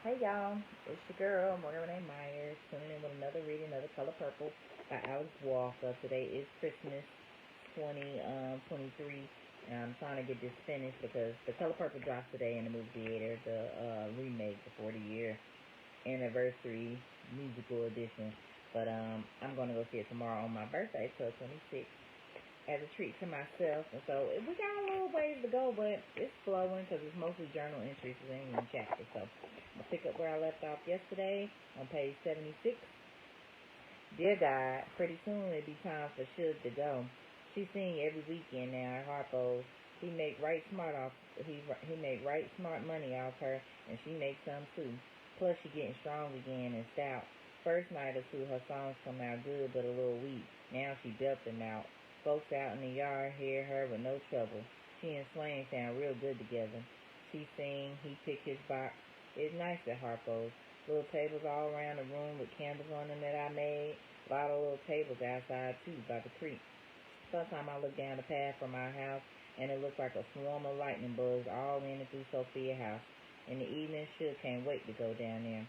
Hey y'all, it's your girl, Morgan Renee Myers, tuning in with another reading of The Color Purple by Alice Walker. Today is Christmas 2023, and I'm trying to get this finished because The Color Purple drops today in the movie theater, the remake, the 40-year anniversary musical edition. But I'm going to go see it tomorrow on my birthday, so 26, as a treat to myself. And so we got a little ways to go, but it's flowing because it's mostly journal entries and chapters. So I'll pick up where I left off yesterday on page 76. Dear God, pretty soon it'll be time for Suge to go. She's seeing every weekend now at Harpo's. He make right smart money off her, and she makes some too. Plus she getting strong again and stout. First night or two her songs come out good but a little weak. Now she belts them out. Folks out in the yard hear her with no trouble. She and Swain sound real good together. She sing, he pick his box. It's nice at Harpo's. Little tables all around the room with candles on them that I made. A lot of little tables outside too by the creek. Sometimes I look down the path from our house and it looks like a swarm of lightning bugs all in and through Sophia's house. In the evening, she can't wait to go down there.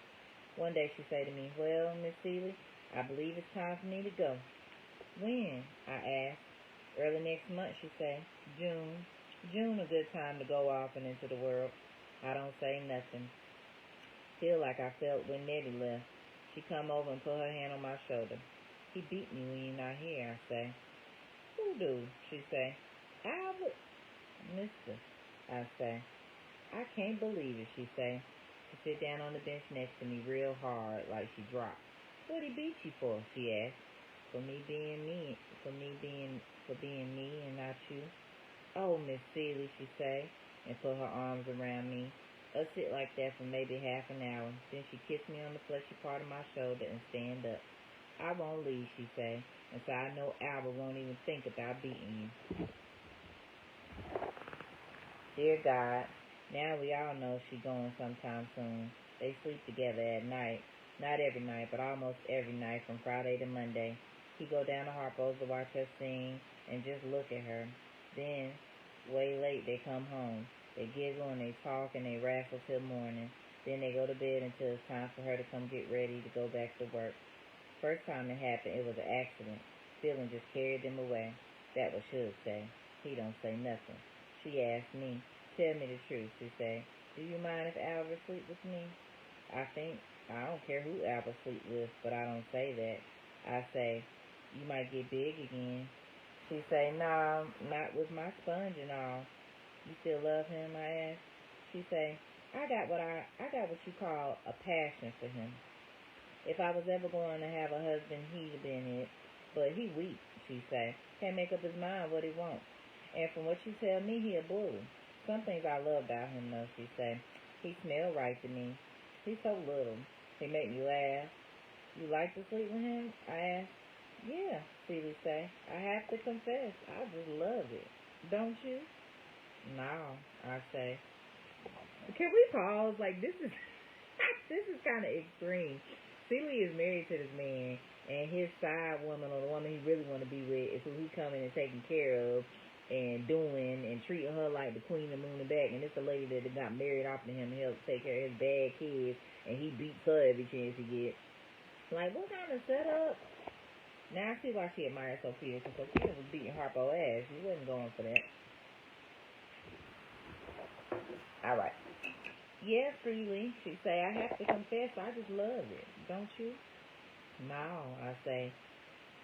One day she say to me, "Well, Miss Seeley, I believe it's time for me to go." "When?" I asked. "Early next month," she say. "June. June a good time to go off and into the world." I don't say nothing. Feel like I felt when Nettie left. She come over and put her hand on my shoulder. "He beat me when you're not here," I say. "Who do?" she say. "Albert." "Mister," I say. "I can't believe it," she say. She sit down on the bench next to me real hard like she dropped. "What he beat you for?" she asked. For being me and not you." "Oh, Miss Seeley," she say, and put her arms around me. I'll sit like that for maybe half an hour. Then she kissed me on the fleshy part of my shoulder and stand up. "I won't leave," she say, and so I know Albert won't even think about beating you. Dear God, now we all know she going sometime soon. They sleep together at night. Not every night, but almost every night from Friday to Monday. He go down to Harpo's to watch her sing and just look at her. Then, way late, they come home. They giggle and they talk and they wrestle till morning. Then they go to bed until it's time for her to come get ready to go back to work. First time it happened, it was an accident. Feeling just carried them away. That was Suge say. He don't say nothing. She asked me, "Tell me the truth," she say. "Do you mind if Albert sleep with me?" I don't care who Albert sleep with, but I don't say that. I say, "You might get big again." She say, "Nah, not with my sponge and all." "You still love him?" I ask. She say, I got what you call a passion for him. If I was ever going to have a husband, he'd have been it. But he weak," she say. "Can't make up his mind what he wants. And from what you tell me, he a bully. Some things I love about him, though," she say. "He smell right to me. He's so little. He make me laugh." "You like to sleep with him?" I ask. "Yeah," Celie say. "I have to confess, I just love it. Don't you?" "No," I say. Can we pause? Like, this is this is kind of extreme. Celie is married to this man, and his side woman, or the woman he really want to be with, is who he coming and taking care of and doing and treating her like the queen of moon and back. And it's a lady that got married off to him to help take care of his bad kids, and he beats her every chance he gets. Like, what kind of setup? Now I see why she admired Sophia, because Sophia was beating Harpo ass. She wasn't going for that. All right. "Yeah, freely," she say. "I have to confess, I just love it. Don't you?" "No," I say.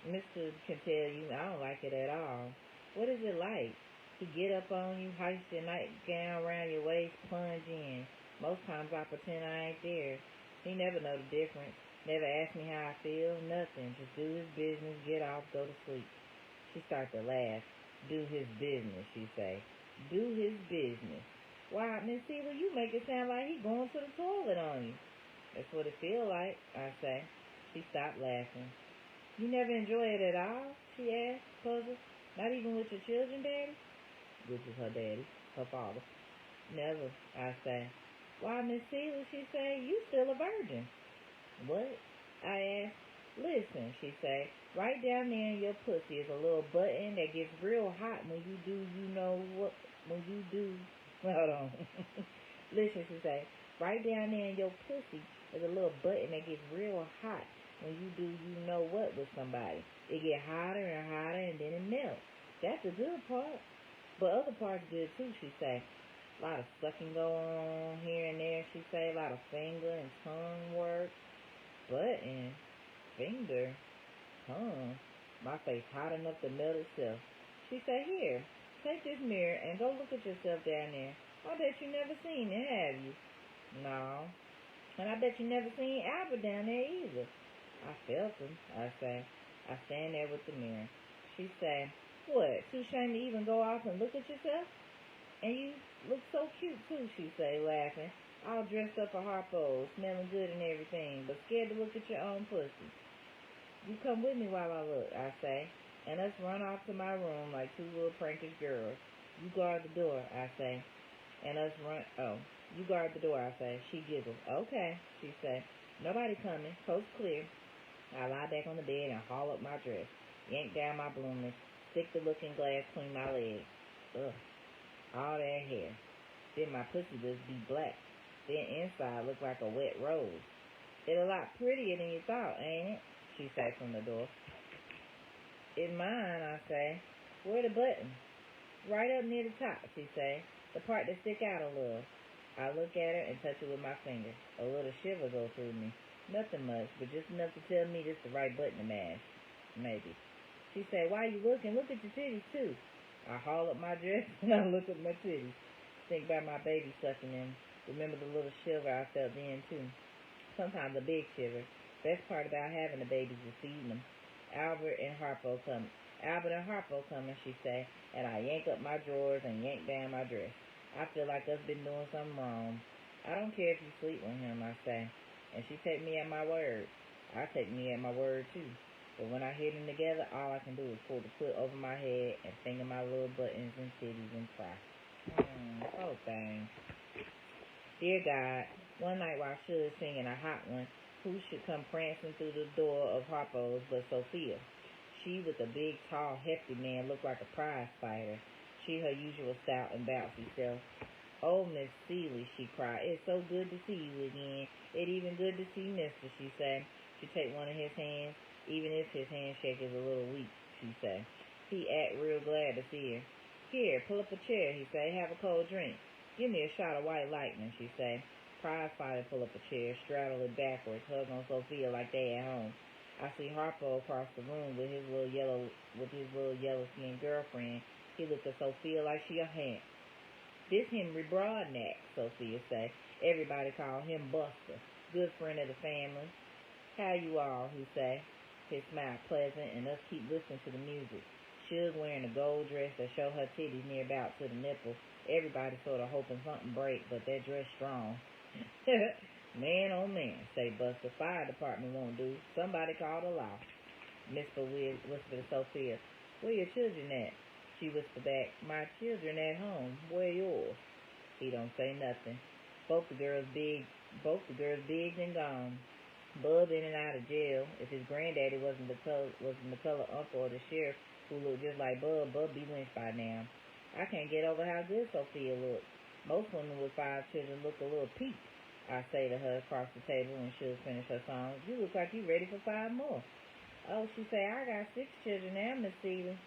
"Mister can tell you I don't like it at all." "What is it like?" "He get up on you, hoist your nightgown around your waist, plunge in. Most times I pretend I ain't there. He never know the difference. Never ask me how I feel, nothing. Just do his business, get off, go to sleep." She start to laugh. "Do his business," she say. "Do his business. Why, Miss Seeley, you make it sound like he going to the toilet on you." "That's what it feel like," I say. She stopped laughing. "You never enjoy it at all?" she asked, puzzled. "Not even with your children, Daddy?" Which is her daddy, her father. "Never," I say. "Why, Miss Seeley," she say, "you still a virgin." "What?" I asked. "Listen," she say, "right down there in your pussy is a little button that gets real hot when you do, hold on." "Listen," she say, Right down there in your pussy is a little button that gets real hot when you do you know what with somebody. It get hotter and hotter and then it melts. That's the good part. But other parts good too, she say. A lot of sucking going on here and there, she say. A lot of finger and tongue work. Button, finger, tongue. My face hot enough to melt itself. She say, here, take this mirror and go look at yourself down there. I bet you never seen it, have you? No. And I bet you never seen Albert down there either. I felt him, I say. I stand there with the mirror. She say, what, too ashamed to even go off and look at yourself? And you look so cute too, she say, laughing. All dressed up for Harpo, smelling good and everything, but scared to look at your own pussy. You come with me while I look, I say, and us run off to my room like two little prankish girls. You guard the door, I say, and us run, you guard the door, I say. She giggles. Okay, she say. Nobody coming, coast clear. I lie back on the bed and haul up my dress, yank down my bloomers, stick the looking glass between my legs. Ugh, all that hair. Then my pussy just be black. Then inside look like a wet rose. It's a lot prettier than you thought, ain't it? She say from the door. It's mine, I say. Where the button? Right up near the top, she say. The part that stick out a little. I look at her and touch it with my finger. A little shiver go through me. Nothing much, but just enough to tell me this the right button to mash. Maybe. She say, why you looking? Look at your titties, too. I haul up my dress and I look at my titties. Think about my baby sucking them. Remember the little shiver I felt then, too. Sometimes a big shiver. Best part about having the babies is feeding them. Albert and Harpo coming, she say, and I yank up my drawers and yank down my dress. I feel like us been doing something wrong. I don't care if you sleep with him, I say. And she take me at my word. I take me at my word, too. But when I hear them together, all I can do is pull the foot over my head and finger my little buttons and titties and cry. Oh, thing. Dear God, one night while she was singing a hot one, who should come prancing through the door of Harpo's but Sophia? She with a big, tall, hefty man looked like a prize fighter. She her usual stout and bouncy self. Oh, Miss Seeley, she cried, it's so good to see you again. It even good to see Mister, she say. She take one of his hands, even if his handshake is a little weak, she say. He act real glad to see her. Here, pull up a chair, he say, have a cold drink. Give me a shot of white lightning, she say. Prize fighter pull up a chair, straddle it backwards, hug on Sophia like they at home. I see Harpo across the room with his little yellow-skinned girlfriend. He look at Sophia like she a hand. This Henry Broadnack, Sophia say. Everybody call him Buster. Good friend of the family. How you all, he say. His smile pleasant and us keep listening to the music. Suge wearing a gold dress that show her titties near about to the nipple. Everybody sort of hoping something break, but that dress strong. Man, oh man, say Buster. Fire department won't do. Somebody call the law. Mr. Wiz whispered to Sophia. Where your children at? She whispered back, my children at home. Where yours? He don't say nothing. Both the girls big and gone. Bub in and out of jail. If his granddaddy wasn't the color uncle or the sheriff who looked just like Bub be lynched by now. I can't get over how good Sophia looks. Most women with 5 children look a little peaked. I say to her across the table when she'll finish her song. You look like you ready for 5 more. Oh, she say, I got 6 children now, Miss Seeley.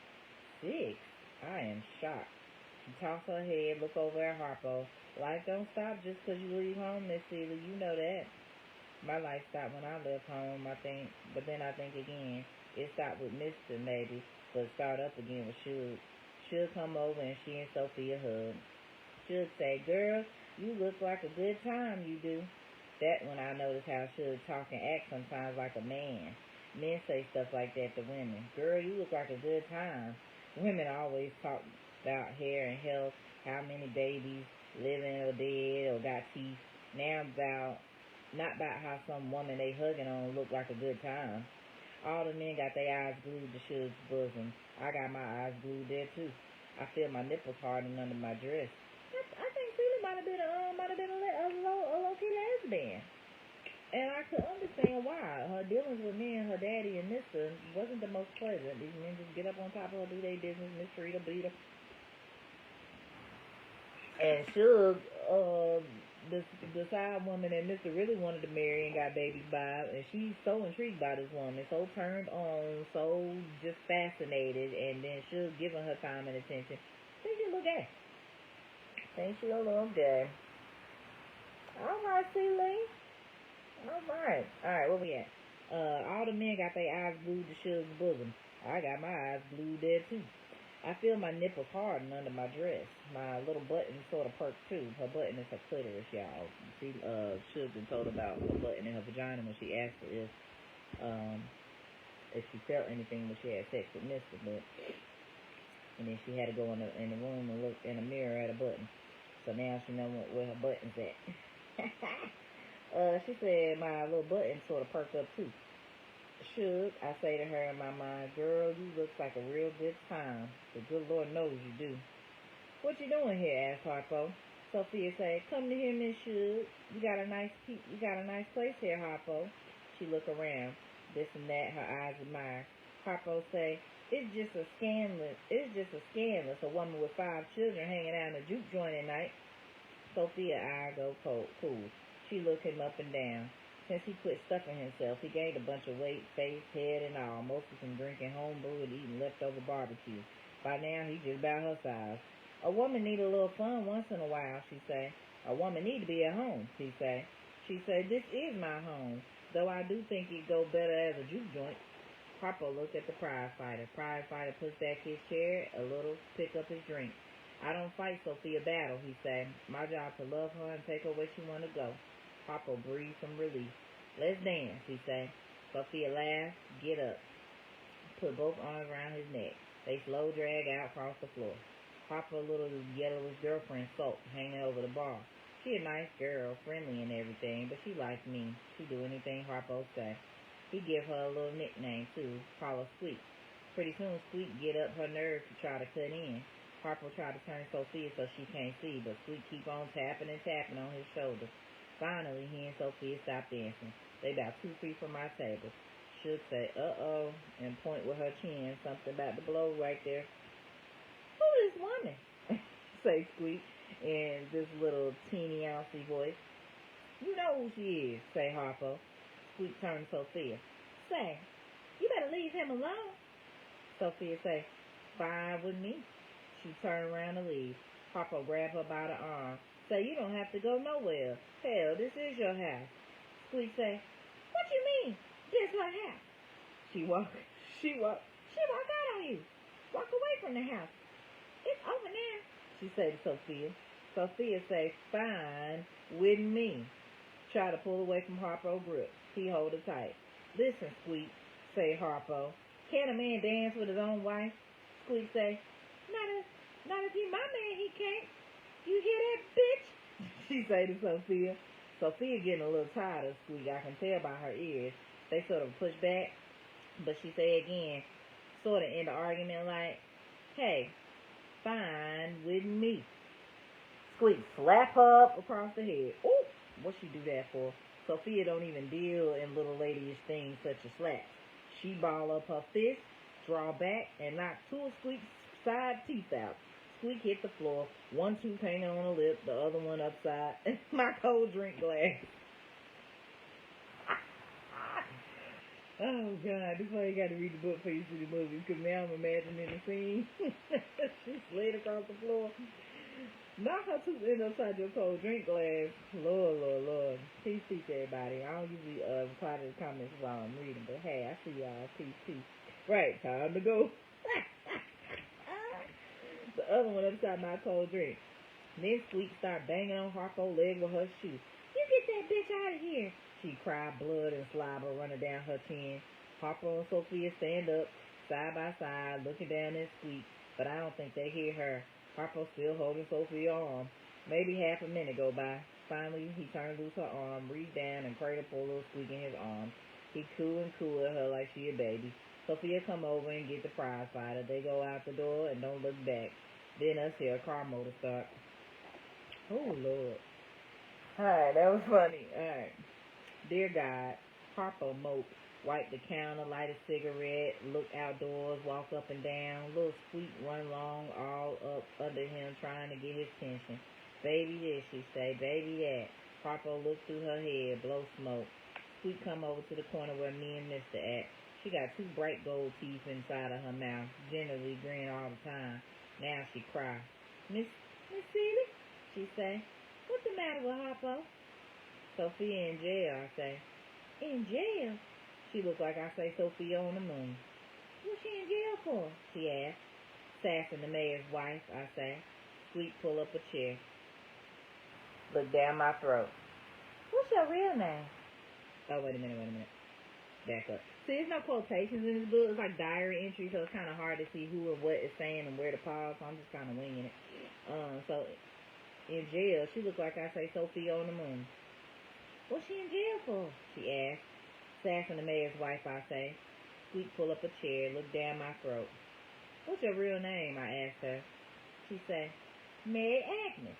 6? I am shocked. She tossed her head, look over at Harpo. Life don't stop just 'cause you leave home, Miss Seeley. You know that. My life stopped when I left home, I think. But then I think again, it stopped with Mister, maybe, but start up again with Suge. Suge come over and she and Sophia hug. Suge say, girl, you look like a good time, you do. That when I notice how Suge talk and act sometimes like a man. Men say stuff like that to women. Girl, you look like a good time. Women always talk about hair and health, how many babies, living or dead or got teeth. Now not about how some woman they hugging on look like a good time. All the men got their eyes glued to Suge's bosom. I got my eyes glued there too. I feel my nipples hardening under my dress. I think Celia might have been a low-key lesbian. And I could understand why. Her dealings with me and her daddy and Mister wasn't the most pleasant. These men just get up on top of her, do their business, mistreat her, beat her. And Suge, the side woman that Mr. really wanted to marry and got babies by, and she's so intrigued by this woman, so turned on, so just fascinated, and then she's giving her time and attention. Think she a little gay. Think she a little gay. All right, C-Lee. All right. All right, where we at? All the men got their eyes glued to Suge's bosom. I got my eyes glued there, too. I feel my nipples harden under my dress. My little button sort of perked, too. Her button is her clitoris, y'all. She, Suge been told about her button in her vagina when she asked her if she felt anything when she had sex with Mr. But, and then she had to go in the room and look in the mirror at her button. So now she knows where her button's at. She said my little button sort of perked up, too. Should I say to her in my mind, girl, you look like a real good time. The good Lord knows you do. What you doing here? Asked Harpo. Sophia said, come to here, Miss Should. You got a nice place here, Harpo. She looked around. This and that, her eyes admire. Harpo say, it's just a scandalous. A woman with 5 children hanging out in a juke joint at night. Sophia eye go cool. She looked him up and down. Since he quit stuffing himself, he gained a bunch of weight, face, head, and all, mostly from drinking homebrew and eating leftover barbecue. By now, he's just about her size. A woman need a little fun once in a while, she say. A woman need to be at home, he say. She say, this is my home, though I do think it'd go better as a juke joint. Harpo looked at the prize fighter. Prize fighter pushed back his chair a little, pick up his drink. I don't fight Sophia battle, he say. My job to love her and take her where she want to go. Harpo breathed some relief. Let's dance, he say. Sophia laughed, get up. Put both arms around his neck. They slow drag out across the floor. Harpo little yellowish girlfriend sulked, hanging over the bar. She a nice girl, friendly and everything, but she like me. She do anything Harpo say. He give her a little nickname, too. Call her Squeak. Pretty soon, Squeak get up her nerve to try to cut in. Harpo tried to turn Sophia so she can't see, but Squeak keep on tapping and tapping on his shoulder. Finally, he and Sophia stopped dancing. They about 2 feet from my table. Should say, uh-oh, and point with her chin, something about to blow right there. Who is this woman? Say Squeak in this little teeny ouncy voice. You know who she is, say Harpo. Squeak turned to Sophia. Say, you better leave him alone. Sophia say, fine with me. She turned around to leave. Harpo grabbed her by the arm. Say, you don't have to go nowhere. Hell, this is your house. Squeak say, what you mean? This her house. She walk out on you. Walk away from the house. It's over now, she say to Sophia. Sophia say, fine with me. Try to pull away from Harpo's grip. He hold her tight. Listen, Squeak, say Harpo. Can a man dance with his own wife? Squeak say, not if he my man, he can't. You hear that, bitch? She say to Sophia. Sophia getting a little tired of Squeak. I can tell by her ears. They sort of push back, but she say again, sort of in the argument like, hey, fine with me. Squeak slap her up across the head. Ooh, what she do that for? Sophia don't even deal in little ladyish things such as slaps. She ball up her fist, draw back, and knock 2 of Squeak's side teeth out. Squeak hit the floor, one tooth hanging on the lip, the other one upside my cold drink glass. Oh, God, this is why you got to read the book before you see the movie, because now I'm imagining the scene. She slid across the floor. Knock her tooth in upside your cold drink glass. Lord. Peace, everybody. I don't usually reply to the comments while I'm reading, but hey, I see y'all. Peace. Right, time to go. The other one upside my cold drink. Then Squeak start banging on Harpo's leg with her shoe. You get that bitch out of here. She cried, blood and saliva running down her chin. Harpo and Sophia stand up, side by side, looking down at Squeak, but I don't think they hear her. Harpo still holding Sophia's arm. Maybe half a minute go by. Finally, he turned loose her arm, reached down and cradled poor little Squeak in his arms. He coo and coo at her like she a baby. Sophia come over and get the prize fighter. They go out the door and don't look back. Then us hear a car motor start. Oh, Lord. Alright, that was funny. Alright. Dear God, Harpo moped, wiped the counter, light a cigarette, looked outdoors, walked up and down. Little Squeak run along all up under him trying to get his attention. Baby this, she say, baby that. Harpo looked through her head, blow smoke. Sweet come over to the corner where me and Mister at. She got two bright gold teeth inside of her mouth, generally grin all the time. Now she cry. Miss Celie, she say, what's the matter with Harpo? Sophia in jail, I say. In jail? She look like I say Sophia on the moon. What's she in jail for? She asked. Sassing the mayor's wife, I say. Sweet pull up a chair. Look down my throat. What's your real name? Oh, wait a minute. Back up. See, there's no quotations in this book. It's like diary entry, so it's kind of hard to see who or what is saying and where to pause, so I'm just kind of winging it. So, in jail, she looked like I say Sophia on the moon. What's she in jail for? She asked. Sassing the mayor's wife, I say. Sweet pull up a chair, look down my throat. What's your real name? I asked her. She say, Mary Agnes.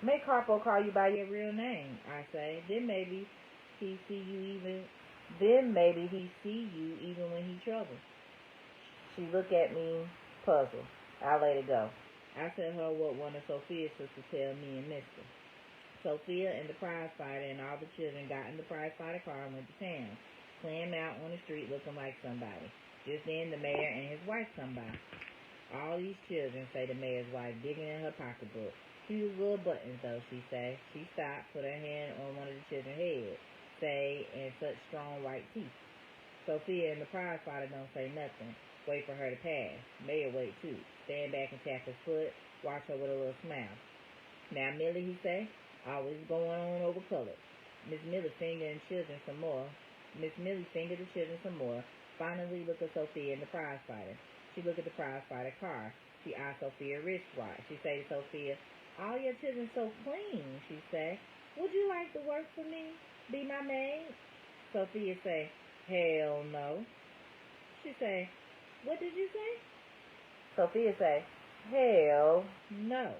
Make Harpo call you by your real name, I say. Then maybe he see you even when he troubled. She look at me puzzled. I let it go. I tell her what one of Sophia's sisters tell me and Mister. Sophia and the prize fighter and all the children got in the prize fighter car and went to town, playing out on the street looking like somebody. Just then the mayor and his wife come by. All these children, say the mayor's wife, digging in her pocketbook. Cute little buttons, though, she say. She stopped, put her hand on one of the children's heads, say, and such strong white teeth. Sophia and the prize fighter don't say nothing. Wait for her to pass. Mayor wait, too. Stand back and tap his foot. Watch her with a little smile. Now, Millie, he say, always going on over color. Miss Millie fingered the children some more. Finally look at Sophia and the prize fighter. She look at the prize fighter car. She eyes Sophia wristwatch. She say to Sophia, all your children so clean, she say. Would you like to work for me? Be my maid? Sophia say, hell no. She say, what did you say? Sophia say, hell no.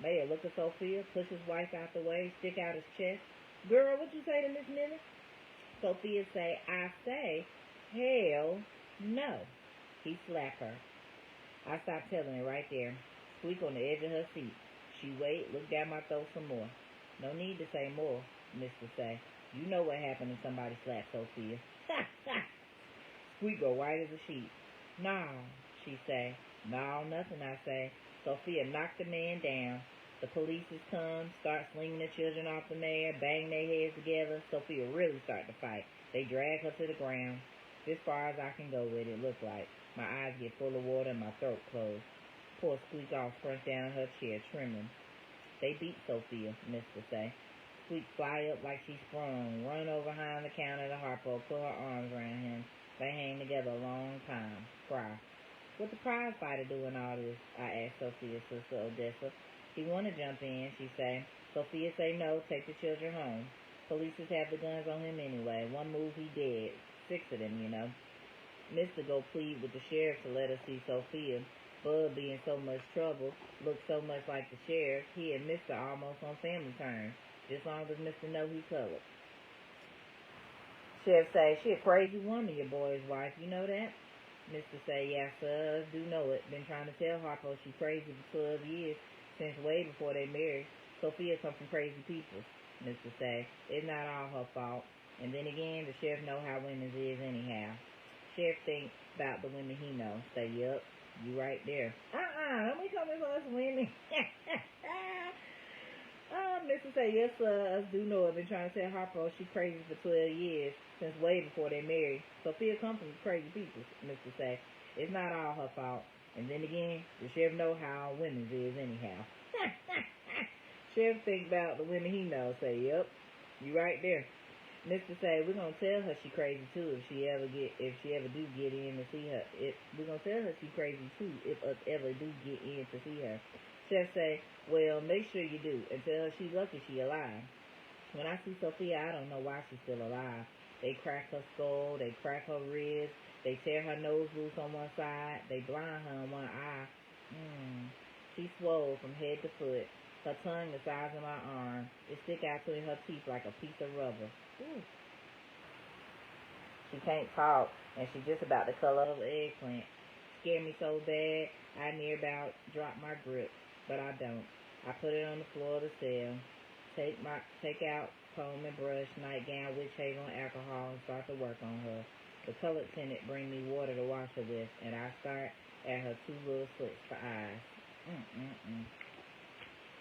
Mayor look at Sophia, push his wife out the way, stick out his chest. Girl, what you say to Miss Millie? Sophia say, I say, hell no. He slap her. I stop telling her right there. Squeak on the edge of her seat. She wait, look down my throat some more. No need to say more, Mister say. You know what happened if somebody slapped Sophia. Ha, ha. Squeak go white as a sheet. No, she say. No, nothing, I say. Sophia knocked the man down. The police has come, start slinging the children off the mayor, bang their heads together. Sophia really start to fight. They drag her to the ground. As far as I can go with it, look like. My eyes get full of water and my throat closed. Poor Squeak all scrunched down in her chair, trembling. They beat Sophia, Mister say. Squeak fly up like she sprung, run over behind the counter to Harpo, put her arms around him. They hang together a long time, cry. What the prize fighter doing all this? I asked Sophia's sister Odessa. He want to jump in, she say. Sophia say no, take the children home. Police have the guns on him anyway. One move, he dead. 6 of them, you know. Mister go plead with the sheriff to let us see Sophia. Bud be in so much trouble, look so much like the sheriff, he and Mister almost on family terms. Just long as Mister know he colored. Sheriff say, she a crazy woman, your boy's wife, you know that? Mister say, yes, sir, do know it. Been trying to tell Harpo she crazy for 12 years, since way before they married. Sophia come from crazy people, Mister say. It's not all her fault. And then again, the sheriff know how women is anyhow. Sheriff think about the women he know. Say, yup, you right there. Don't be coming for us women. Mister say, yes, sir, us do know it. Been trying to tell Harpo she crazy for 12 years, since way before they married. Sophia come from crazy people, Mister say. It's not all her fault. And then again, the sheriff know how women is anyhow. Sheriff think about the women he knows. Say, yup, you right there. Mister say, we're gonna tell her she crazy too if she ever do get in to see her. We're gonna tell her she crazy too if us ever do get in to see her. Chef say, well, make sure you do and tell her she's lucky she alive. When I see Sophia, I don't know why she's still alive. They crack her skull, they crack her ribs, they tear her nose loose on one side, they blind her in one eye. She swole from head to foot. Her tongue the size of my arm. It stick out between her teeth like a piece of rubber. Ooh. She can't talk, and she's just about the color of an eggplant. Scared me so bad, I near about dropped my grip, but I don't. I put it on the floor of the cell. Take out comb and brush, nightgown, witch hazel, and alcohol, and start to work on her. The colored attendant bring me water to wash her with, and I start at her two little slits for eyes.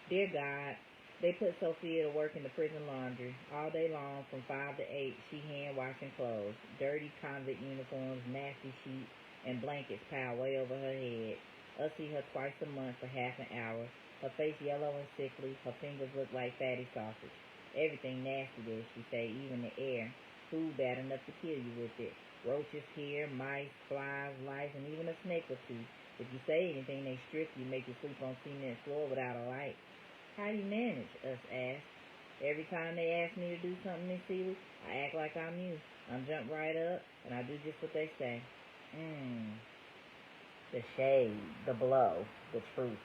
Dear God, they put Sophia to work in the prison laundry. All day long, from 5 to 8, she hand-washing clothes. Dirty convict uniforms, nasty sheets, and blankets piled way over her head. I see her twice a month for half an hour. Her face yellow and sickly. Her fingers look like fatty sausage. Everything nasty there, she say, even the air. Food bad enough to kill you with it. Roaches here, mice, flies, lice, and even a snake or two. If you say anything, they strip you, make you sleep on cement floor without a light. How do you manage? Us ask. Every time they ask me to do something, Miss Seeley, I act like I'm you. I jump right up, and I do just what they say. The shade, the blow, the truth.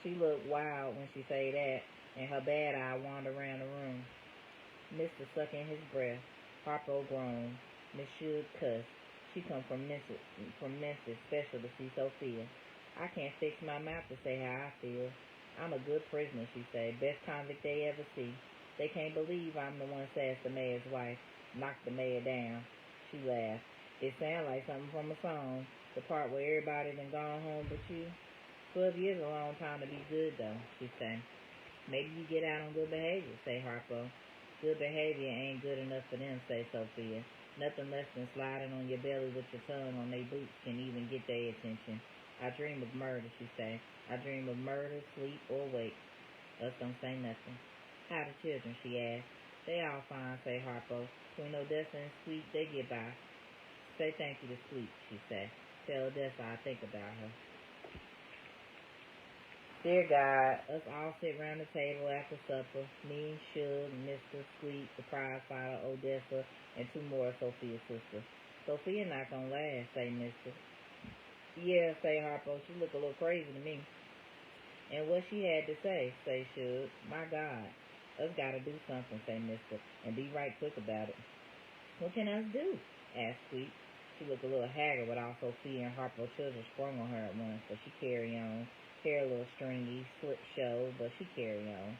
She looked wild when she say that, and her bad eye wander around the room. Mr. sucking his breath. Harpo groaned. Miss Should cussed. She come from Memphis, special to see Sophia. I can't fix my mouth to say how I feel. I'm a good prisoner, she say. Best convict they ever see. They can't believe I'm the one sassed the mayor's wife. Knocked the mayor down. She laughed. It sounds like something from a song. The part where everybody done gone home but you. 12 years is a long time to be good, though, she say. Maybe you get out on good behavior, say Harpo. Good behavior ain't good enough for them, say Sophia. Nothing less than sliding on your belly with your tongue on their boots can even get their attention. I dream of murder, she say. I dream of murder, sleep, or wake. Us don't say nothing. How the children, she asked. They all fine, say Harpo. Between Odessa and Sweet, they get by. Say thank you to Sweet, she say. Tell Odessa I think about her. Dear God, us all sit round the table after supper. Me, Shug, Mr. Sweet, the prize fighter, Odessa, and 2 more of Sophia's sisters. Sophia not gonna last, say Mr. Yeah, say Harpo, she look a little crazy to me. And what she had to say Shug. My God, us gotta do something, say Mr. And be right quick about it. What can us do? Asked Sweet. She looked a little haggard with all Sophia and Harpo's children sprung on her at once, but she carry on. Hair a little stringy, slip show, but she carry on.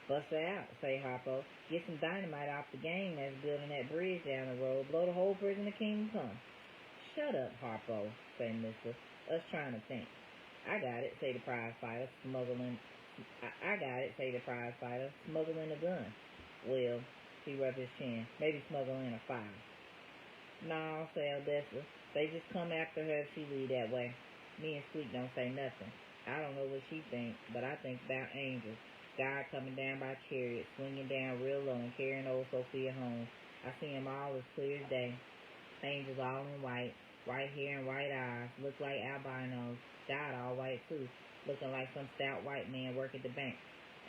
Bust her out, say Harpo. Get some dynamite off the gang that's building that bridge down the road. Blow the whole prison to Kingdom Come. Shut up, Harpo, say Mister. Us trying to think. I got it, say the prize fighter, smuggling. I got it, say the prize fighter, smuggling a gun. Well, he rubbed his chin. Maybe smuggling a file. No, say Odessa. They just come after her if she leave that way. Me and Sweet don't say nothing. I don't know what she thinks, but I think about angels. God coming down by chariot, swinging down real low and carrying old Sophia home. I see them all as clear as day. Angels all in white hair and white eyes, look like albinos. God all white too, looking like some stout white man work at the bank.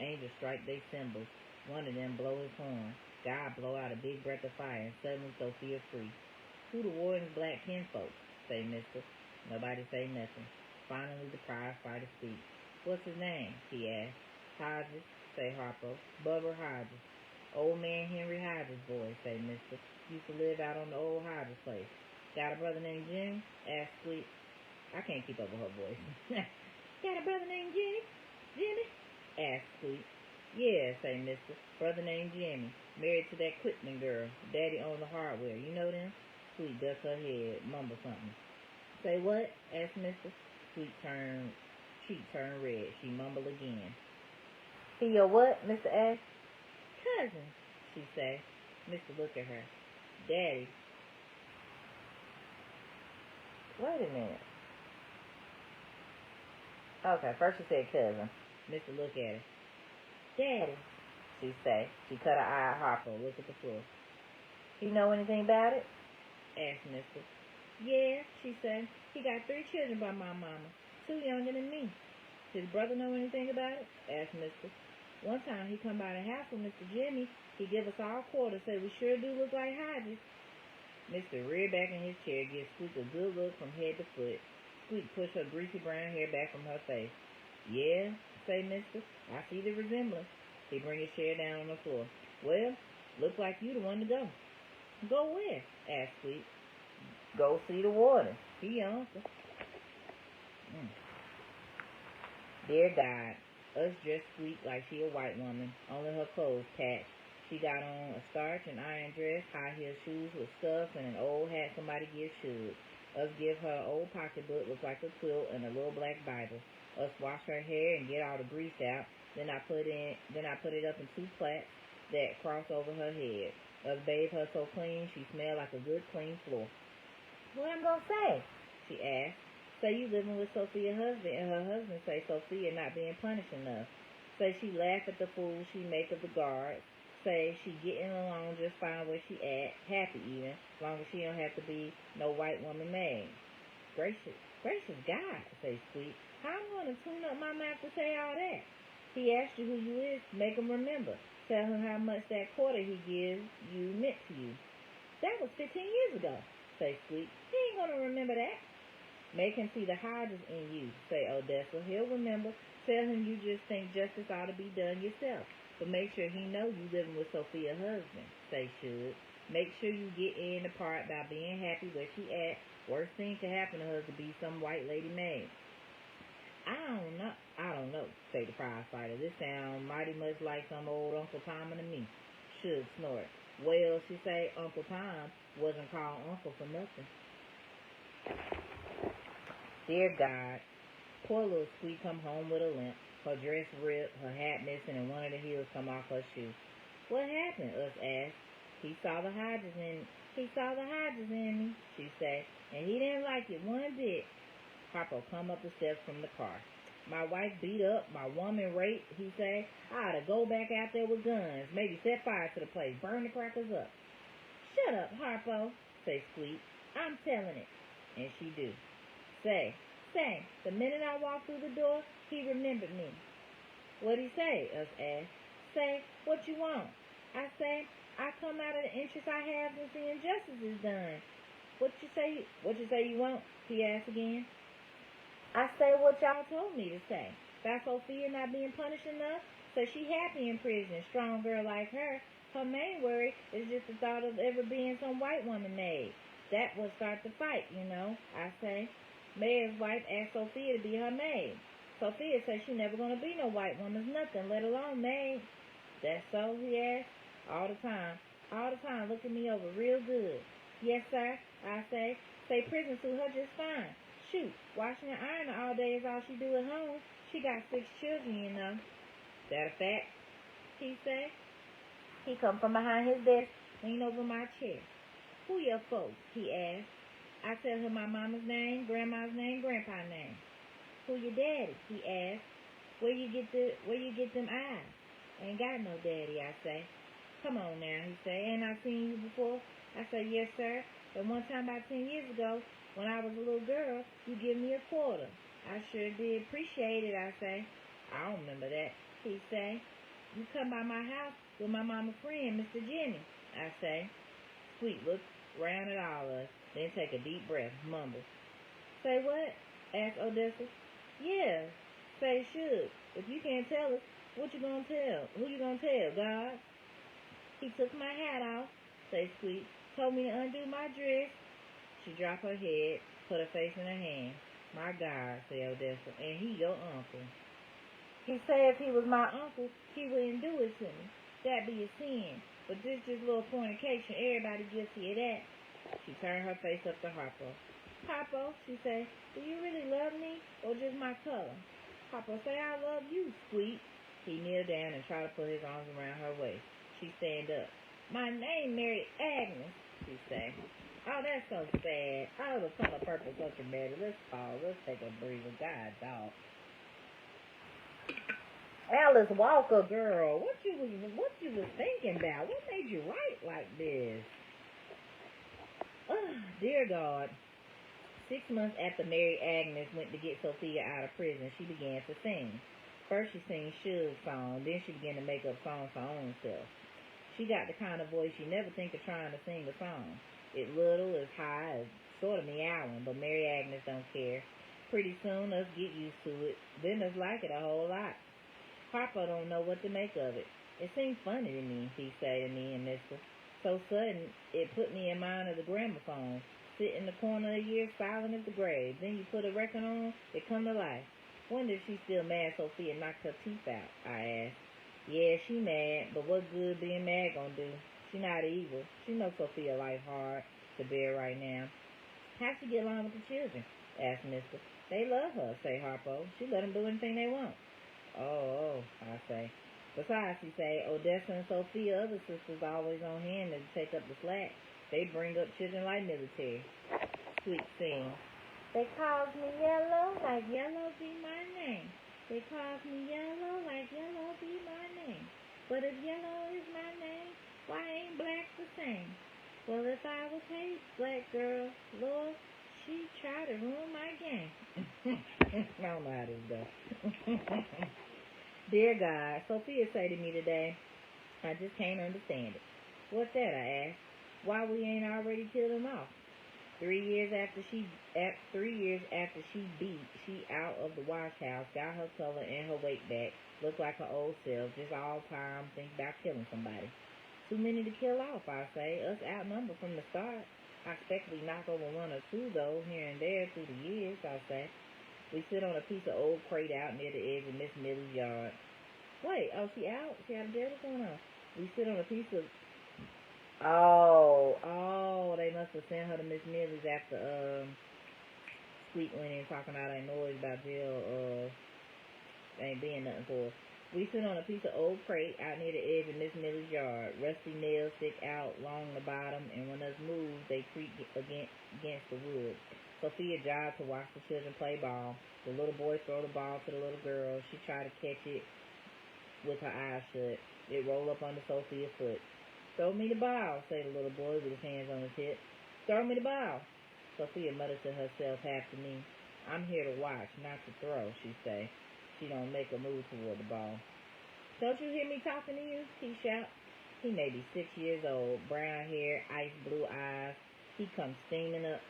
Angels strike their cymbals. One of them blow his horn. God blow out a big breath of fire, and suddenly Sophia free. Who the warden's black kinfolk? Say Mister. Nobody say nothing. Finally, the prize fighter speaks. What's his name? He asked. Hodges, say Harpo. Bubber Hodges. Old man Henry Hodges' boy, say Mister. Used to live out on the old Hodges place. Got a brother named Jimmy? Asked Sweet. I can't keep up with her voice. Got a brother named Jimmy? Asked Sweet. Yeah, say Mister. Brother named Jimmy. Married to that Quitman girl. Daddy owned the hardware. You know them? Sweet ducks her head, mumble something. Say what? Asked Mister. Sweet cheek turned red. She mumbled again. He your what? Mr. asked. Cousin, she say. Mr. looked at her. Daddy. Wait a minute. Okay, first she said cousin. Mr. looked at her. Daddy, she say. She cut her eye at Harpo. Look at the floor. You know anything about it? Asked Mister. Yeah, she said. He got 3 children by my mama, 2 younger than me. His brother know anything about it? Asked Mister. One time he come by the house with Mr. Jimmy. He give us all quarters, said we sure do look like Hodges. Mr. reared back in his chair, give Squeak a good look from head to foot. Squeak pushed her greasy brown hair back from her face. Yeah, say Mister. I see the resemblance. He bring his chair down on the floor. Well, look like you the one to go. Go where? Asked Squeak. Go see the warden. He answered. Dear God, Us dressed sweet like she a white woman, only her clothes patched. She got on a starch and iron dress, high heel shoes with stuff, and an old hat somebody gives shoes. Us give her an old pocketbook, look like a quilt, and a little black Bible. Us wash her hair and get all the grease out. Then I put it up in two plaits that cross over her head. Us bathe her so clean she smell like a good clean floor. What I'm gonna say? She asked. Say you living with Sophia's husband, and her husband say Sophia not being punished enough. Say she laugh at the fool she make of the guards. Say she getting along just fine where she at, happy even, as long as she don't have to be no white woman maid. Gracious God, say Sweet. How I'm gonna tune up my mouth to say all that? He asked you who you is, make him remember. Tell him how much that quarter he gives you meant to you. That was 15 years ago, say Sweet. He ain't gonna remember that. Make him see the Hodges in you, say Odessa. He'll remember. Tell him you just think justice ought to be done yourself. But make sure he know you living with Sophia's husband, say Should. Make sure you get in the part by being happy where she at. Worst thing to happen to her is to be some white lady maid. I don't know, say the prize fighter. This sounds mighty much like some old Uncle Tom to me. Should snort. Well, she say Uncle Tom wasn't called Uncle for nothing. Dear God, poor little Sweet come home with a limp. Her dress ripped, her hat missing, and one of the heels come off her shoe. What happened? Us asked. He saw the Hodges in me, she say, and he didn't like it one bit. Harpo come up the steps from the car. My wife beat up, my woman raped, he say. I ought to go back out there with guns, maybe set fire to the place, burn the crackers up. Shut up, Harpo, say Sweet. I'm telling it. And she do. Say, the minute I walked through the door, he remembered me. What'd he say? Us asked. Say, what you want? I say, I come out of the interest I have in seeing justice is done. What you say you want? He asked again. I say what y'all told me to say. About Sophia not being punished enough, so she happy in prison. Strong girl like her. Her main worry is just the thought of ever being some white woman maid. That would start the fight, you know, I say. Mayor's wife asked Sophia to be her maid. Sophia says she never gonna be no white woman's nothing, let alone maid. That's so? He asked. All the time, looking me over real good. Yes, sir, I say. Say prison suit her just fine. Shoot, washing and ironing all day is all she do at home. She got 6 children, you know. That a fact? He say. He come from behind his desk, lean over my chair. Who your folks? He asked. I tell her my mama's name, grandma's name, grandpa's name. Who your daddy? He asked. Where you get them eyes? Ain't got no daddy, I say. Come on now, he say. Ain't I seen you before? I say, yes, sir. And one time about 10 years ago, when I was a little girl, you give me a quarter. I sure did appreciate it, I say. I don't remember that. He say, you come by my house with my mama's friend, Mr. Jimmy. I say. Sweet look round at all of us, then take a deep breath, mumble. Say what? Asked Odessa. Yeah, say Should. If you can't tell us, what you gonna tell? Who you gonna tell, God? He took my hat off, say Sweet, told me to undo my dress. She dropped her head, put her face in her hand. My God, say Odessa, and he your uncle. He said if he was my uncle, he wouldn't do it to me. That'd be a sin. But this just little fornication, everybody guilty of that. She turned her face up to Harpo. Harpo, she said, do you really love me or just my color? Harpo say, I love you, Sweet. He kneeled down and tried to put his arms around her waist. She stand up. My name Mary Agnes, she say. Oh, that's so sad. Oh, the color purple such a better. Let's pause. Let's take a breather. God, dog. Alice Walker, girl, what you was thinking about? What made you write like this? Oh, dear God. 6 months after Mary Agnes went to get Sophia out of prison, she began to sing. First she sang Suge's song, then she began to make up songs for her own self. She got the kind of voice you never think of trying to sing a song. It's little, it's high, it's sort of meowing, but Mary Agnes don't care. Pretty soon us get used to it, then us like it a whole lot. Papa don't know what to make of it. It seemed funny to me, he say to me and Mister. So sudden, it put me in mind of the gramophone. Sit in the corner of the year, silent as the grave. Then you put a record on, it come to life. Wonder if she's still mad Sophia knocked her teeth out, I asked. Yeah, she mad, but what good being mad gonna do? She not evil. She knows Sophia life hard to bear right now. How'd she get along with the children? Asked Mister. They love her, say Harpo. She let them do anything they want. Oh, I say. Besides, she say, Odessa and Sophia, other sisters always on hand to take up the slack. They bring up children like military. Sweet sing. They calls me Yellow, like Yellow be my name. They calls me Yellow, like Yellow be my name. But if Yellow is my name, why ain't Black the same? Well, if I was a black girl, Lord, she tried to ruin my game. I don't know how this goes. Dear God, Sophia say to me today, I just can't understand it. What's that, I asked. Why we ain't already killed him off? 3 years after she beat, she out of the wash house, got her color and her weight back, looked like her old self, just all time think about killing somebody. Too many to kill off, I say. Us outnumbered from the start. I expect we knock over one or two, though, here and there through the years, I say. We sit on a piece of old crate out near the edge of Miss Millie's yard. Wait, oh, she out? She out of jail? What's going on? We sit on a piece of... Oh, they must have sent her to Miss Millie's after, Sweet went in talking all that noise about jail, ain't being nothing for her. We sit on a piece of old crate out near the edge of Miss Millie's yard. Rusty nails stick out along the bottom, and when us move, they creak against the wood. Sophia jogged to watch the children play ball. The little boy throw the ball to the little girl. She tried to catch it with her eyes shut. It rolled up under Sophia's foot. Throw me the ball, said the little boy with his hands on his hip. Throw me the ball. Sophia muttered to herself, half to me. I'm here to watch, not to throw, she say. She don't make a move toward the ball. Don't you hear me talking to you? He shout. He may be 6 years old, brown hair, ice blue eyes. He comes steaming up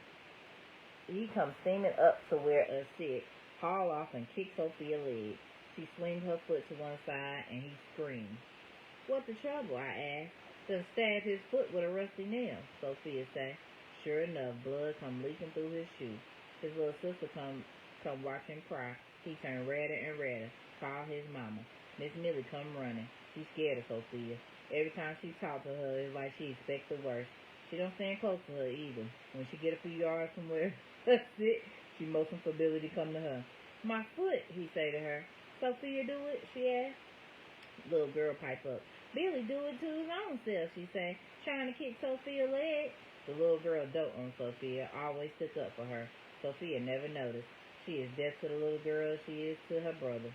to where us sit, haul off and kick Sophia's leg. She swings her foot to one side and he screams. What's the trouble? I asked. Just stab his foot with a rusty nail, Sophia say. Sure enough, blood come leaking through his shoe. His little sister come watch him cry. He turned redder and redder. Call his mama. Miss Millie come running. She's scared of Sophia. Every time she talk to her, it's like she expects the worst. She don't stand close to her either. When she get a few yards from where her sit, she motions for Billy to come to her. My foot, he say to her. Sophia do it, she asked. Little girl pipe up. Billy do it to his own self, she say, trying to kick Sophia's leg. The little girl dote on Sophia, always stood up for her. Sophia never noticed. She is deaf to the little girl as she is to her brother.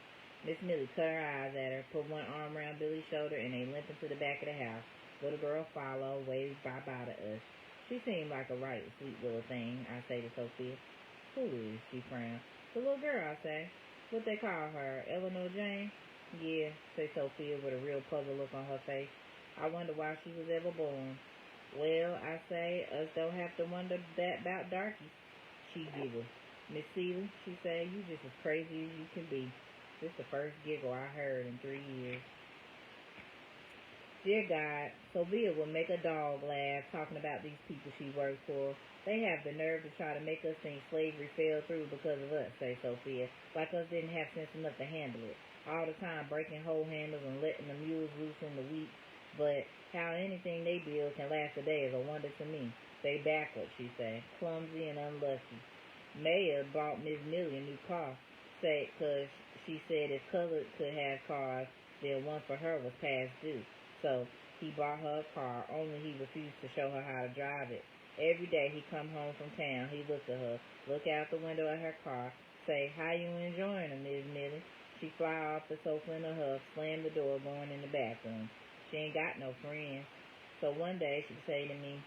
Miss Millie cut her eyes at her, put one arm around Billy's shoulder, and they limped into the back of the house. Little girl followed, waved bye-bye to us. She seemed like a right sweet little thing, I say to Sophia. Who is? She frowned. The little girl, I say. What they call her? Eleanor Jane? Yeah, say Sophia with a real puzzled look on her face. I wonder why she was ever born. Well, I say, us don't have to wonder that about Darky. She giggled. Miss Seeley, she said, you just as crazy as you can be. This the first giggle I heard in 3 years. Dear God, Sophia will make a dog laugh talking about these people she works for. They have the nerve to try to make us think slavery fell through because of us, say Sophia, like us didn't have sense enough to handle it. All the time breaking hoe handles and letting the mules loose in the wheat. But how anything they build can last a day is a wonder to me. They backwards, she say, clumsy and unlucky. Maya bought Miss Millie a new car, because she said if colored could have cars, then one for her was past due. So he bought her a car, only he refused to show her how to drive it. Every day he come home from town, he look at her, look out the window at her car, say, how you enjoying her, Miss Millie? She fly off the sofa in a huff, slam the door, going in the bathroom. She ain't got no friends. So one day she say to me,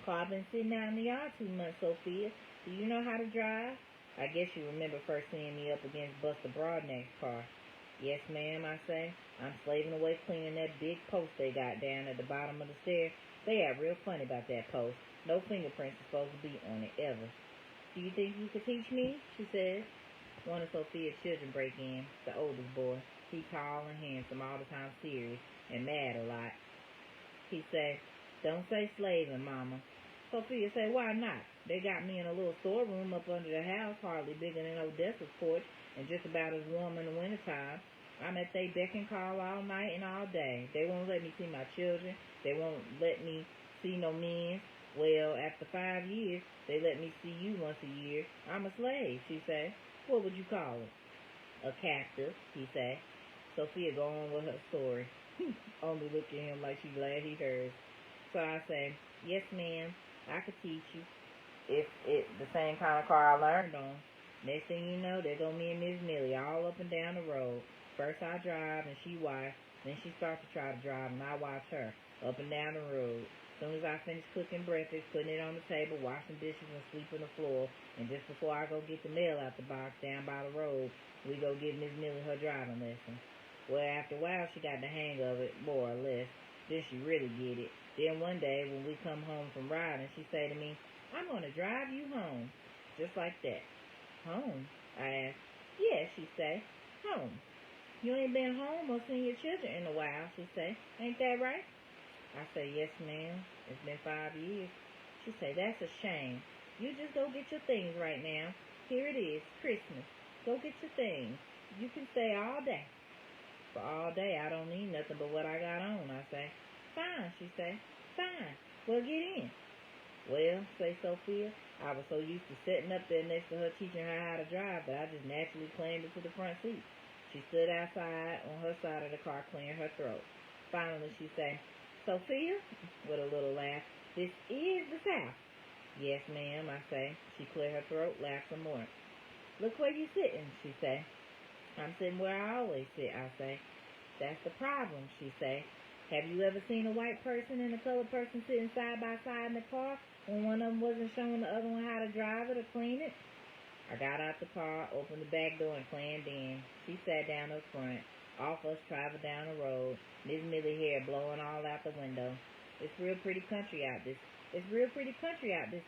I've been sitting out in the yard 2 months, Sophia. Do you know how to drive? I guess you remember first seeing me up against Buster Broadneck's car. Yes, ma'am, I say. I'm slaving away cleaning that big post they got down at the bottom of the stairs. They act real funny about that post. No fingerprints are supposed to be on it, ever. Do you think you could teach me? She says. One of Sophia's children break in, the oldest boy. He tall and handsome, all the time serious, and mad a lot. He say, don't say slaving, Mama. Sophia say, why not? They got me in a little storeroom up under the house, hardly bigger than Odessa's porch, and just about as warm in the wintertime. I'm at they beck and call all night and all day. They won't let me see my children. They won't let me see no men. Well, after 5 years, they let me see you once a year. I'm a slave, she say. What would you call it? A captive, he say. Sophia go on with her story. Only look at him like she's glad he heard. So I say, yes, ma'am, I could teach you. If it's the same kind of car I learned on. Next thing you know, there go me and Miss Millie all up and down the road. First I drive and she watch. Then she starts to try to drive and I watch her up and down the road. As soon as I finish cooking breakfast, putting it on the table, washing dishes and sweeping the floor, and just before I go get the mail out the box down by the road, we go give Miss Millie her driving lesson. Well, after a while, she got the hang of it, more or less. Then she really get it. Then one day, when we come home from riding, she say to me, I'm going to drive you home. Just like that. Home? I asked. Yeah, she say. Home. You ain't been home or seen your children in a while, she say. Ain't that right? I say, yes, ma'am. It's been 5 years. She say, that's a shame. You just go get your things right now. Here it is, Christmas. Go get your things. You can stay all day. For all day, I don't need nothing but what I got on, I say. Fine, she say. Fine. Well, get in. Well, say Sophia, I was so used to sitting up there next to her teaching her how to drive that I just naturally clambered into the front seat. She stood outside on her side of the car clearing her throat. Finally, she say, Sophia, with a little laugh, this is the South. Yes, ma'am, I say. She cleared her throat, laughed some more. Look where you sitting, she say. I'm sitting where I always sit, I say. That's the problem, she say. Have you ever seen a white person and a colored person sitting side by side in the car when one of them wasn't showing the other one how to drive it or clean it? I got out the car, opened the back door, and climbed in. She sat down up front. Off us traveled down the road. Miss Millie hair blowing all out the window. It's real pretty country out this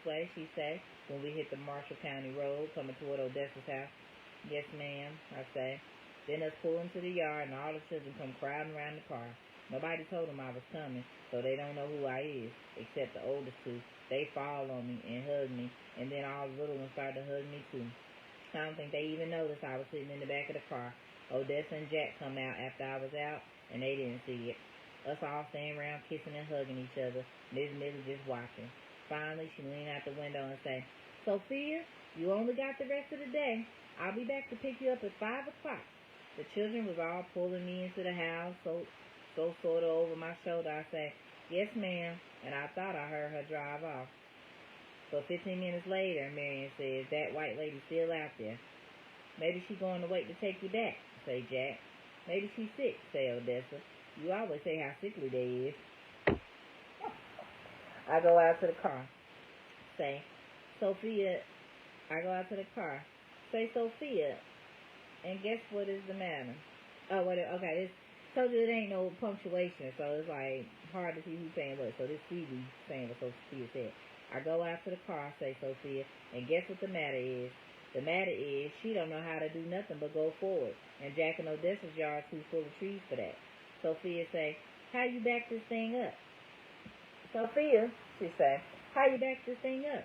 way, she say, when we hit the Marshall County Road coming toward Odessa's house. Yes, ma'am, I say. Then us pull into the yard and all the children come crowding around the car. Nobody told them I was coming, so they don't know who I is, except the oldest two. They fall on me and hug me, and then all the little ones start to hug me too. I don't think they even noticed I was sitting in the back of the car. Odessa and Jack come out after I was out, and they didn't see it. Us all standing around kissing and hugging each other. Miss Millie just watching. Finally, she leaned out the window and say, Sophia, you only got the rest of the day. I'll be back to pick you up at 5 o'clock. The children was all pulling me into the house, so sort of over my shoulder. I say, yes, ma'am, and I thought I heard her drive off. So 15 minutes later, Marion says, that white lady still out there. Maybe she's going to wait to take you back, say Jack. Maybe she's sick, say Odessa. You always say how sickly they is. I go out to the car. Say, Sophia, I go out to the car. Say, Sophia, and guess what is the matter? Oh, okay, this told you it ain't no punctuation, so it's like hard to see who's saying what. So this Phoebe saying what Sophia said. I go out to the car, say Sophia, and guess what the matter is? The matter is she don't know how to do nothing but go forward, and Jack and Odessa's yard too full of trees for that. Sophia say, how you back this thing up? Sophia, she say, how you back this thing up?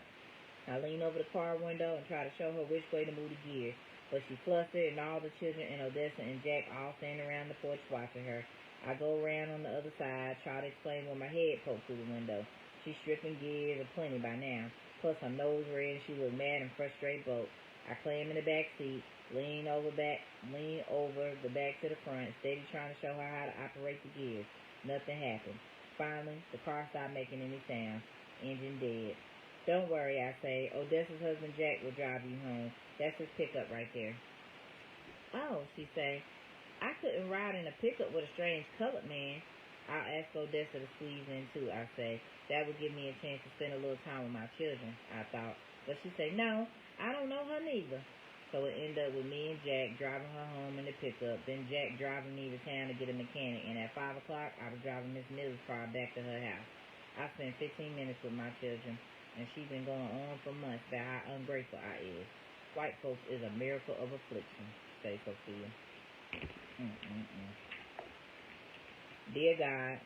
I lean over the car window and try to show her which way to move the gear, but she flustered and all the children and Odessa and Jack all standing around the porch watching her. I go around on the other side, try to explain where my head poked through the window. She's stripping gears aplenty by now, plus her nose red and she looked mad and frustrated both. I climb in the back seat, lean over the back to the front, steady trying to show her how to operate the gears. Nothing happened. Finally, the car stopped making any sound. Engine dead. Don't worry, I say. Odessa's husband Jack will drive you home. That's his pickup right there. Oh, she say. I couldn't ride in a pickup with a strange colored man. I'll ask Odessa to squeeze in too, I say. That would give me a chance to spend a little time with my children, I thought. But she say, no, I don't know her neither. So it ended up with me and Jack driving her home in the pickup. Then Jack driving me to town to get a mechanic. And at 5 o'clock, I was driving Miss Millie's car back to her house. I spent 15 minutes with my children. And she's been going on for months about how ungrateful I is. White folks is a miracle of affliction, say Sophia. Dear God,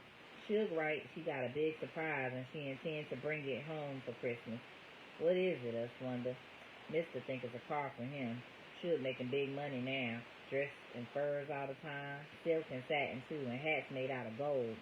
Suge writes she got a big surprise and she intends to bring it home for Christmas. What is it, us wonder? Mister think it's a car for him. Should making big money now. Dressed in furs all the time, silk and satin too, and hats made out of gold.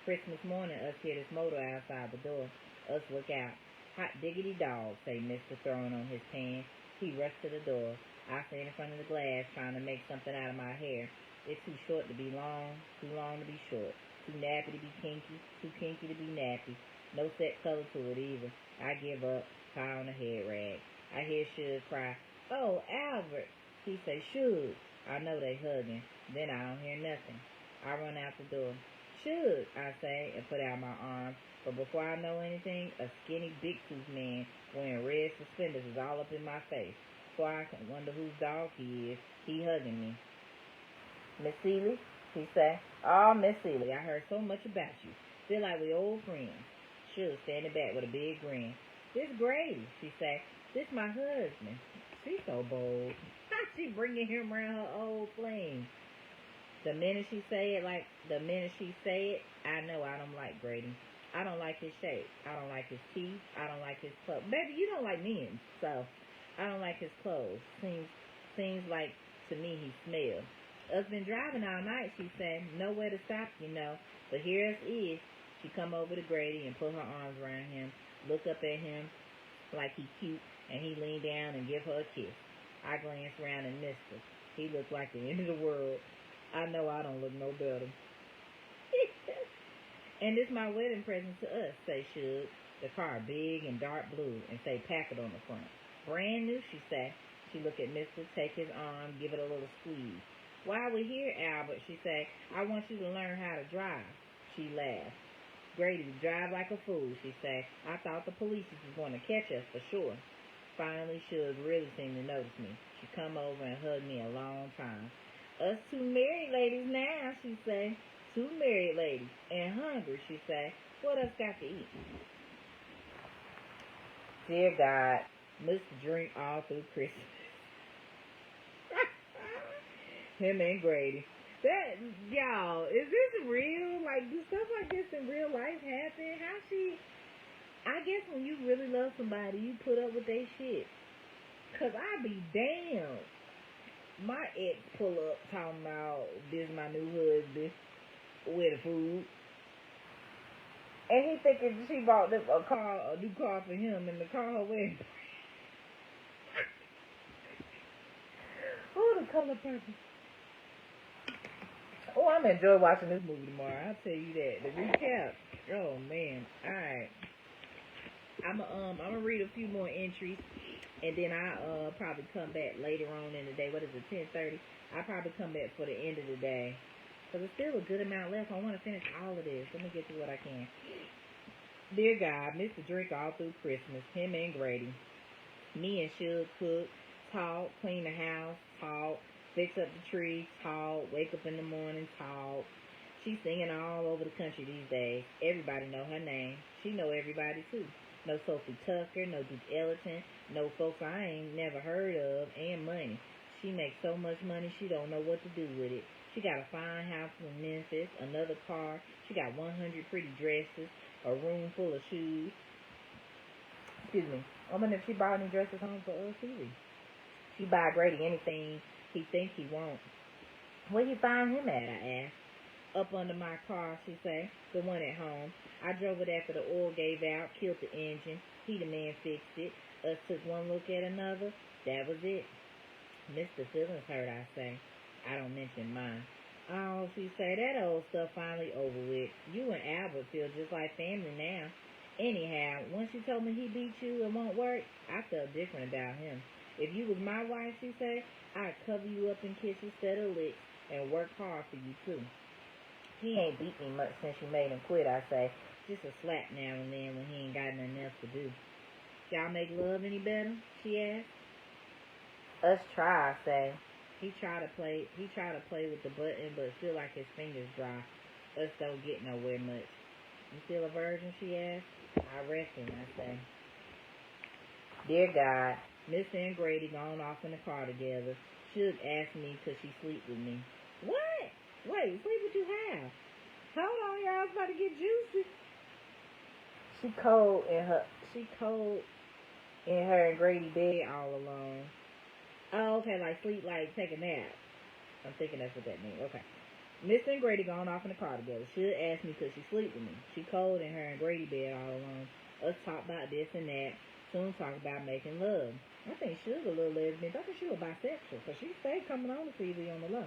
Christmas morning, us hear this motor outside the door. Us look out. Hot diggity dog, say Mr. throwing on his pants. He rushed to the door. I stand in front of the glass trying to make something out of my hair. It's too short to be long, too long to be short. Too nappy to be kinky, too kinky to be nappy. No set color to it either. I give up, tie on a head rag. I hear Suge cry, "Oh, Albert." He say, "Suge." I know they hugging. Then I don't hear nothing. I run out the door. "Suge," I say, and put out my arms. But before I know anything, a skinny, big-toothed man wearing red suspenders is all up in my face. So I can wonder whose dog he is. He hugging me. "Miss Seeley," he say. "Oh, Miss Seeley, I heard so much about you. Feel like we old friends." Suge standing back with a big grin. "This Grady," she say. "This my husband." She's so bold. She bringing him around her old flame. The minute she say it, I know I don't like Grady. I don't like his shape. I don't like his teeth. I don't like his clothes. Baby, you don't like men, so I don't like his clothes. Seems like to me he smells. Us been driving all night, she said. Nowhere to stop, you know. But here us is. She come over to Grady and put her arms around him, look up at him like he cute, and he lean down and give her a kiss. I glanced around and missed her. He looked like the end of the world. I know I don't look no better. "And this my wedding present to us," say Suge. The car big and dark blue and say Packard on the front. "Brand new," she say. She look at Mister, take his arm, give it a little squeeze. "While we're here, Albert," she say, "I want you to learn how to drive." She laughed. "Grady, drive like a fool," she say. "I thought the police was going to catch us for sure." Finally, Suge really seemed to notice me. She come over and hugged me a long time. "Us two married ladies now," she say. "Two married ladies. And hungry," she say. "What else got to eat?" Dear God, Mr. Drink all through Christmas. Him and Grady. That, y'all, is this real? Like, do stuff like this in real life happen? I guess when you really love somebody, you put up with their shit. Cause I be damned. My ex pull up talking about this my new husband with the food. And he thinking she bought a new car for him, and the car her wedding. Oh, the color purple. Oh, I'm gonna enjoy watching this movie tomorrow. I'll tell you that. The recap. Oh man. Alright. I'm gonna read a few more entries, and then I'll probably come back later on in the day. What is it, 10:30? I'll probably come back for the end of the day, because there's still a good amount left. I want to finish all of this. Let me get to what I can. Dear God, Mr. Drink all through Christmas. Him and Grady. Me and Suge cook, talk, clean the house, talk, fix up the tree, talk, wake up in the morning, talk. She's singing all over the country these days. Everybody know her name. She know everybody too. No Sophie Tucker, no Duke Ellington, no folks I ain't never heard of, and money. She makes so much money she don't know what to do with it. She got a fine house in Memphis, another car. She got 100 pretty dresses, a room full of shoes. Excuse me. I wonder if she bought any dresses home for Phoebe. She buy Grady anything he thinks he wants. Where you find him at, I asked. Up under my car, she say, the one at home. I drove it after the oil gave out, killed the engine. He the man fixed it. Us took one look at another. That was it. Mr. Feelings hurt, I say. I don't mention mine. Oh, she say, that old stuff finally over with. You and Albert feel just like family now. Anyhow, once you told me he beat you and won't work, I felt different about him. If you was my wife, she say, I'd cover you up in kisses instead of licks and work hard for you too. He ain't beat me much since you made him quit, I say. Just a slap now and then when he ain't got nothing else to do. Y'all make love any better? She asked. Us try, I say. He try to play with the button, but feel like his fingers dry. Us don't get nowhere much. You still a virgin? She asked. I reckon, I say. Dear God, Mr. and Grady gone off in the car together. Suge asked me could she sleep with me. What? Wait, sleep with you how? Hold on, y'all, it's about to get juicy. She cold in her and Grady bed all alone. Oh, okay, like sleep, like take a nap. I'm thinking that's what that means. Okay. Mr. and Grady gone off in the car together. Should ask me could she sleep with me. She cold in her and Grady bed all alone. Us talk about this and that. Soon talk about making love. I think Suge a little lesbian. I think she was bisexual. Because she stayed coming on the TV on the low.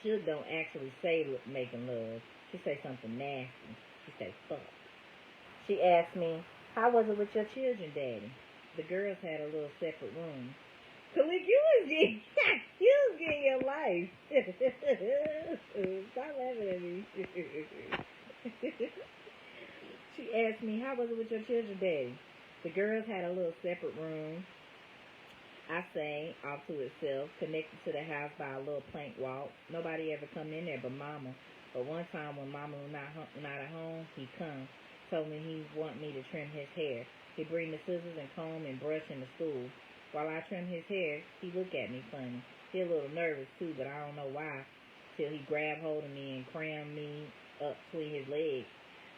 Suge don't actually say making love. She say something nasty. She say fuck. She asked me, how was it with your children, Daddy? The girls had a little separate room. Kalik, you was getting your life. Stop laughing at me. She asked me, how was it with your children, Daddy? The girls had a little separate room. I say, off to itself, connected to the house by a little plank walk. Nobody ever come in there but Mama. But one time when Mama was not at home, he come. Told me he want me to trim his hair. He bring the scissors and comb and brush in the stool. While I trim his hair, he look at me funny. He a little nervous too, but I don't know why. Till he grab hold of me and cram me up between his legs.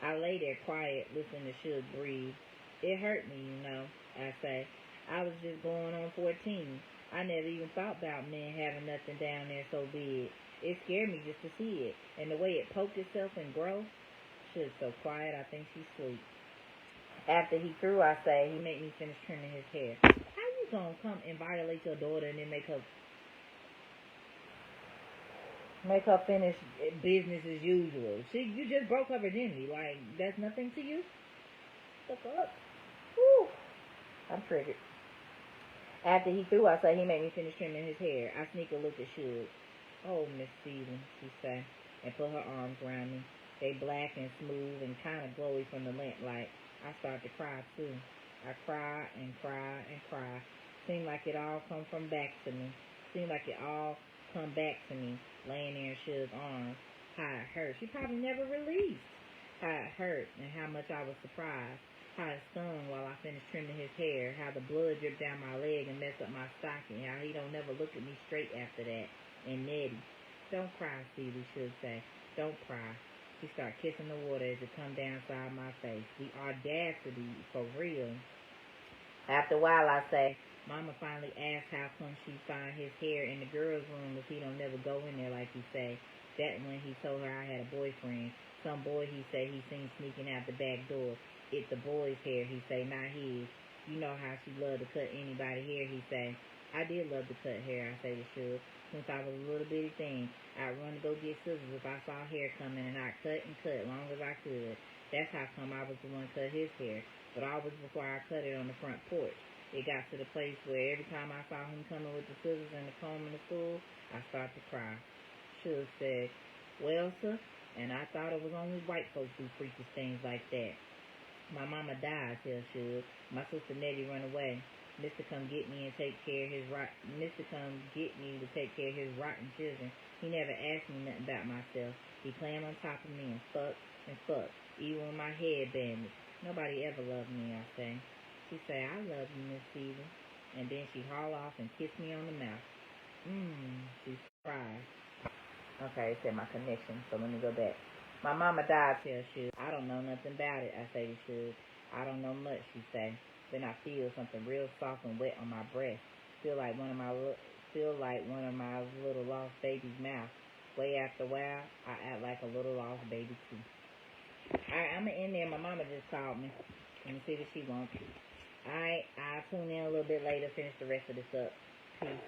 I lay there quiet, listening to Suge breathe. It hurt me, you know, I say. I was just going on 14. I never even thought about men having nothing down there so big. It scared me just to see it. And the way it poked itself and grow. Suge's so quiet, I think she's asleep. After he threw, I say, he made me finish trimming his hair. How you gonna come and violate your daughter and then make her finish business as usual? You just broke her virginity. Like, that's nothing to you? The fuck? Whew. I'm triggered. After he threw, I say, he made me finish trimming his hair. I sneak a look at Suge. Oh, Miss Stevens, she say, and put her arms around me. They black and smooth and kind of glowy from the lamp light. I start to cry, too. I cry and cry and cry. Seemed like it all come back to me. Seemed like it all come back to me, laying there in Suge's arms. How it hurt. She probably never released. How it hurt and how much I was surprised. How it stung while I finished trimming his hair. How the blood dripped down my leg and messed up my stocking. How he don't never look at me straight after that. And Nettie. Don't cry, Stevie, Suge say. Don't cry. She start kissing the water as it come down inside my face. The audacity, for real. After a while, I say, Mama finally asked how come she find his hair in the girl's room if he don't never go in there like he say. That when he told her I had a boyfriend. Some boy he say he seen sneaking out the back door. It's the boy's hair, he say, not his. You know how she love to cut anybody hair, he say. I did love to cut hair, I say to Suge. Since I was a little bitty thing, I'd run to go get scissors if I saw hair coming, and I'd cut and cut as long as I could. That's how come I was the one to cut his hair, but always before I cut it on the front porch. It got to the place where every time I saw him coming with the scissors and the comb in the stool, I started to cry. Suge said, well, sir, and I thought it was only white folks who freakish things like that. My mama died, tell Suge. My sister Nettie run away. Mr. come get me and take care of his Mr. come get me to take care of his rotten children. He never asked me nothing about myself. He climbed on top of me and fuck, even with my head bandaged. Nobody ever loved me, I say. She say, I love you, Miss Stevens. And then she haul off and kiss me on the mouth. She cried. Okay, it said my connection, so let me go back. My mama died, tell Suge. I don't know nothing about it, I say to Suge. I don't know much, she say. Then I feel something real soft and wet on my breast. Feel like one of my little lost baby's mouth. Way after a while, I act like a little lost baby too. Alright, I'm gonna end there. My mama just called me. Let me see what she wants. Alright, I'll tune in a little bit later, finish the rest of this up. Peace.